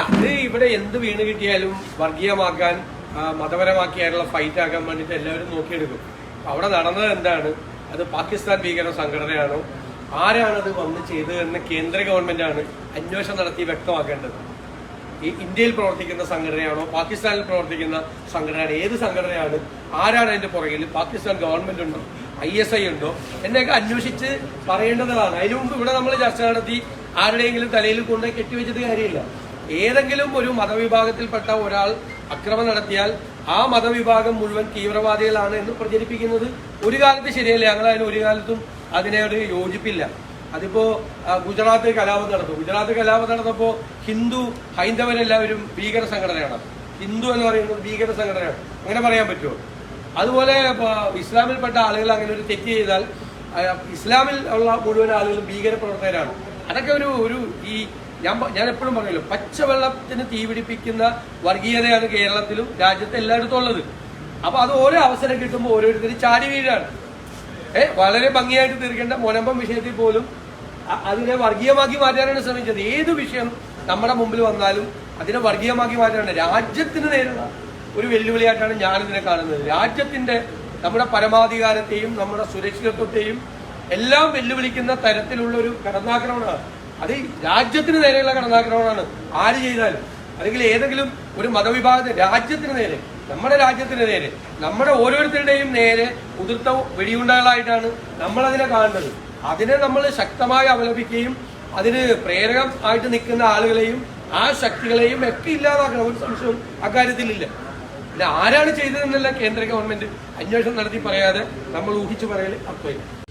അത് ഇവിടെ എന്ത് വീണ് കിട്ടിയാലും വർഗീയമാക്കാൻ മതപരമാക്കിയായിട്ടുള്ള ഫൈറ്റ് ആക്കാൻ വേണ്ടിയിട്ട് എല്ലാവരും നോക്കിയെടുക്കും. അവിടെ നടന്നത് എന്താണ്? അത് പാകിസ്ഥാൻ ഭീകര സംഘടനയാണോ, ആരാണത് വന്ന് ചെയ്തതെന്ന് കേന്ദ്ര ഗവൺമെന്റാണ് അന്വേഷണം നടത്തി വ്യക്തമാക്കേണ്ടത്. ഈ ഇന്ത്യയിൽ പ്രവർത്തിക്കുന്ന സംഘടനയാണോ, പാകിസ്ഥാനിൽ പ്രവർത്തിക്കുന്ന സംഘടനയാണ്, ഏത് സംഘടനയാണ്, ആരാണ് അതിന്റെ പുറകിൽ, പാകിസ്ഥാൻ ഗവൺമെന്റ് ഉണ്ടോ, ISI ഉണ്ടോ എന്നൊക്കെ അന്വേഷിച്ച് പറയേണ്ടതാണ്. അതിനു മുമ്പ് ഇവിടെ നമ്മൾ ചർച്ച നടത്തി ആരുടെയെങ്കിലും തലയിൽ കൊണ്ടുപോയി കെട്ടിവെച്ചിട്ട് കാര്യമില്ല. ഏതെങ്കിലും ഒരു മതവിഭാഗത്തിൽപ്പെട്ട ഒരാൾ അക്രമം നടത്തിയാൽ ആ മതവിഭാഗം മുഴുവൻ തീവ്രവാദികളാണ് എന്ന് പ്രചരിപ്പിക്കുന്നത് ഒരു കാലത്ത് ശരിയല്ല. ഞങ്ങൾ അതിന് ഒരു കാലത്തും അതിനോട് യോജിപ്പില്ല. അതിപ്പോ ഗുജറാത്ത് കലാപം നടന്നു. ഗുജറാത്ത് കലാപം നടന്നപ്പോ ഹൈന്ദവരെല്ലാവരും ഭീകര സംഘടനയാണ്. ഹിന്ദു എന്ന് പറയുന്നത് ഭീകര സംഘടനയാണ്. അങ്ങനെ പറയാൻ പറ്റുമോ? അതുപോലെ ഇസ്ലാമിൽപ്പെട്ട ആളുകൾ അങ്ങനെ ഒരു തെറ്റ് ചെയ്താൽ ഇസ്ലാമിൽ ഉള്ള മുഴുവൻ ആളുകളും ഭീകര പ്രവർത്തകരാണ്. അതൊക്കെ ഒരു ഈ ഞാൻ എപ്പോഴും പറയല്ലോ, പച്ചവെള്ളത്തിന് തീപിടിപ്പിക്കുന്ന വർഗീയതയാണ് കേരളത്തിലും രാജ്യത്തെ എല്ലായിടത്തും ഉള്ളത്. അപ്പൊ അത് ഓരോ അവസരം കിട്ടുമ്പോൾ ഓരോരുത്തരും ചാടി വീഴാണ്. വളരെ ഭംഗിയായിട്ട് തീർക്കേണ്ട മുനമ്പം വിഷയത്തിൽ പോലും അതിനെ വർഗീയമാക്കി മാറ്റാനാണ് ശ്രമിച്ചത്. ഏത് വിഷയം നമ്മുടെ മുമ്പിൽ വന്നാലും അതിനെ വർഗീയമാക്കി മാറ്റാനാണ്. രാജ്യത്തിന് നേരിടുന്ന ഒരു വെല്ലുവിളിയായിട്ടാണ് ഞാനിതിനെ കാണുന്നത്. രാജ്യത്തിന്റെ നമ്മുടെ പരമാധികാരത്തെയും നമ്മുടെ സുരക്ഷിതത്വത്തെയും എല്ലാം വെല്ലുവിളിക്കുന്ന തരത്തിലുള്ള ഒരു കടന്നാക്രമണമാണ്. അത് രാജ്യത്തിന് നേരെയുള്ള കടന്നാക്രമണമാണ്. ആര് ചെയ്താലും, അല്ലെങ്കിൽ ഏതെങ്കിലും ഒരു മതവിഭാഗത്തിന് രാജ്യത്തിന് നേരെ, നമ്മുടെ രാജ്യത്തിന് നേരെ, നമ്മുടെ ഓരോരുത്തരുടെയും നേരെ ഉതിർത്ത വെടിയുണ്ടകളായിട്ടാണ് നമ്മളതിനെ കാണുന്നത്. അതിനെ നമ്മൾ ശക്തമായി അപലപിക്കുകയും അതിന് പ്രേരകം ആയിട്ട് നിൽക്കുന്ന ആളുകളെയും ആ ശക്തികളെയും ഒക്കെ ഇല്ലാതാക്കണം. ഒരു സംശയവും അക്കാര്യത്തിലില്ല. പിന്നെ ആരാണ് ചെയ്തതെന്നല്ല കേന്ദ്ര ഗവൺമെന്റ് അന്വേഷണം നടത്തി പറയാതെ നമ്മൾ ഊഹിച്ചു പറയൽ അർത്ഥമില്ല.